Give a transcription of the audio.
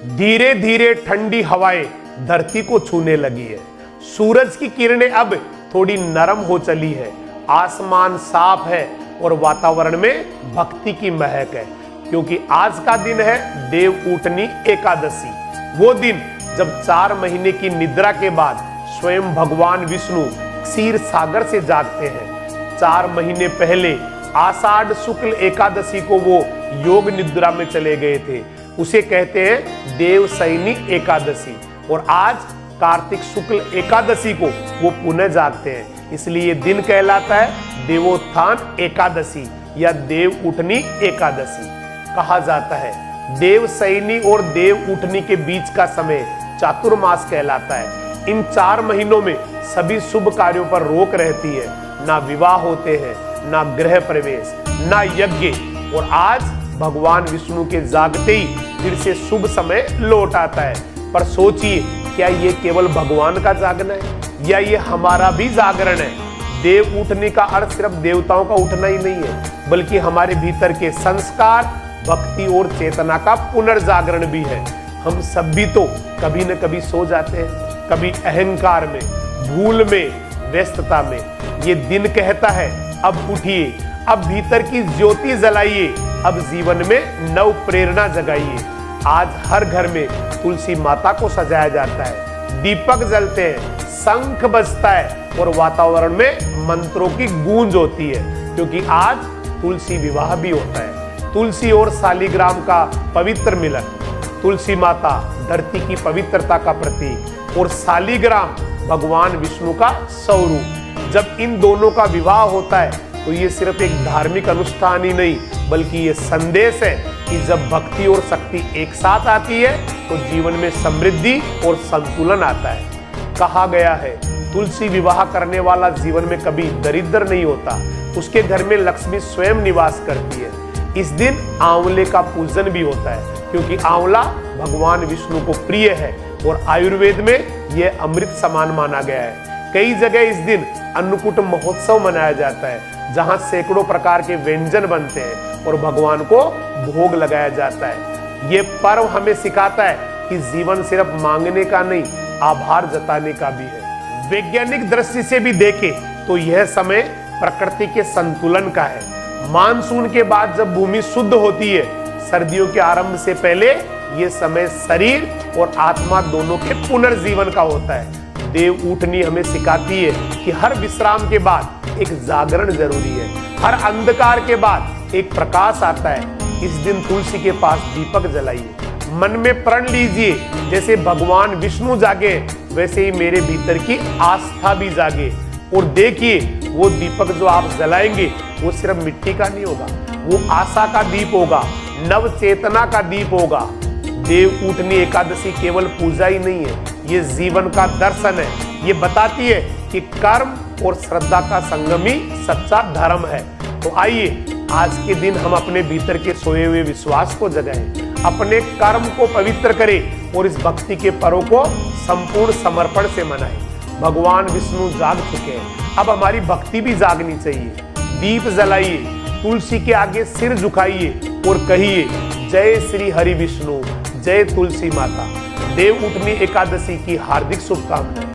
धीरे धीरे ठंडी हवाएं धरती को छूने लगी है। सूरज की किरणें अब थोड़ी नरम हो चली है। आसमान साफ है और वातावरण में भक्ति की महक है, क्योंकि आज का दिन है देवउठनी एकादशी। वो दिन जब 4 महीने की निद्रा के बाद स्वयं भगवान विष्णु क्षीर सागर से जागते हैं। 4 महीने पहले आषाढ़ शुक्ल एकादशी को वो योग निद्रा में चले गए थे। उसे कहते हैं देवशयनी एकादशी। और आज कार्तिक शुक्ल एकादशी को वो पुनः जागते हैं, इसलिए ये दिन कहलाता है देवोत्थान एकादशी या देवउठनी एकादशी। कहा जाता है देवशयनी और देवउठनी के बीच का समय चातुर्मास कहलाता है। इन 4 महीनों में सभी शुभ कार्यों पर रोक रहती है। ना विवाह होते हैं, ना गृह प्रवेश, ना यज्ञ। और आज भगवान विष्णु के जागते ही फिर से शुभ समय लौट आता है। पर सोचिए, क्या ये केवल भगवान का जागना है या ये हमारा भी जागरण है? देव उठने का अर्थ सिर्फ देवताओं का उठना ही नहीं है, बल्कि हमारे भीतर के संस्कार, भक्ति और चेतना का पुनर्जागरण भी है। हम सब भी तो कभी न कभी सो जाते हैं, कभी अहंकार में, भूल में, व्यस्तता में। ये दिन कहता है अब उठिए, अब भीतर की ज्योति जलाइए, अब जीवन में नव प्रेरणा जगाइए। आज हर घर में तुलसी माता को सजाया जाता है, दीपक जलते हैं, शंख बजता है और वातावरण में मंत्रों की गूंज होती है, क्योंकि आज तुलसी विवाह भी होता है। तुलसी और शालिग्राम का पवित्र मिलन। तुलसी माता धरती की पवित्रता का प्रतीक और शालिग्राम भगवान विष्णु का स्वरूप। जब इन दोनों का विवाह होता है तो ये सिर्फ एक धार्मिक अनुष्ठान ही नहीं, बल्कि ये संदेश है कि जब भक्ति और शक्ति एक साथ आती है तो जीवन में समृद्धि और संतुलन आता है। कहा गया है तुलसी विवाह करने वाला जीवन में कभी दरिद्र नहीं होता, उसके घर में लक्ष्मी स्वयं निवास करती है। इस दिन आंवले का पूजन भी होता है, क्योंकि आंवला भगवान विष्णु को प्रिय है और आयुर्वेद में यह अमृत समान माना गया है। कई जगह इस दिन अन्नकूट महोत्सव मनाया जाता है, जहां सैकड़ों प्रकार के व्यंजन बनते हैं और भगवान को भोग लगाया जाता है। ये पर्व हमें सिखाता है कि जीवन सिर्फ मांगने का नहीं, आभार जताने का भी है। वैज्ञानिक दृष्टि से भी देखें तो यह समय प्रकृति के संतुलन का है। मानसून के बाद जब भूमि शुद्ध होती है, सर्दियों के आरंभ से पहले यह समय शरीर और आत्मा दोनों के पुनर्जीवन का होता है। देवउठनी हमें सिखाती है कि हर विश्राम के बाद एक जागरण जरूरी है, हर अंधकार के बाद एक प्रकाश आता है। इस दिन तुलसी के पास दीपक जलाइए, मन में प्रण लीजिए जैसे भगवान विष्णु जागे वैसे ही मेरे भीतर की आस्था भी जागे। और देखिए, वो दीपक जो आप जलाएंगे वो सिर्फ मिट्टी का नहीं होगा, वो आशा का दीप होगा, नव चेतना का दीप होगा। देवउठनी एकादशी केवल पूजा ही नहीं है, ये जीवन का दर्शन है। ये बताती है कि कर्म और श्रद्धा का संगम ही सच्चा धर्म है। तो आइए आज के दिन हम अपने भीतर के सोए हुए विश्वास को जगाएं, अपने कर्म को पवित्र करें और इस भक्ति के पर्व को संपूर्ण समर्पण से मनाएं। भगवान विष्णु जाग चुके हैं, अब हमारी भक्ति भी जागनी चाहिए। दीप जलाइए, तुलसी के आगे सिर झुकाइए और कहिए जय श्री हरि विष्णु, जय तुलसी माता। देवउठनी एकादशी की हार्दिक शुभकामनाएं।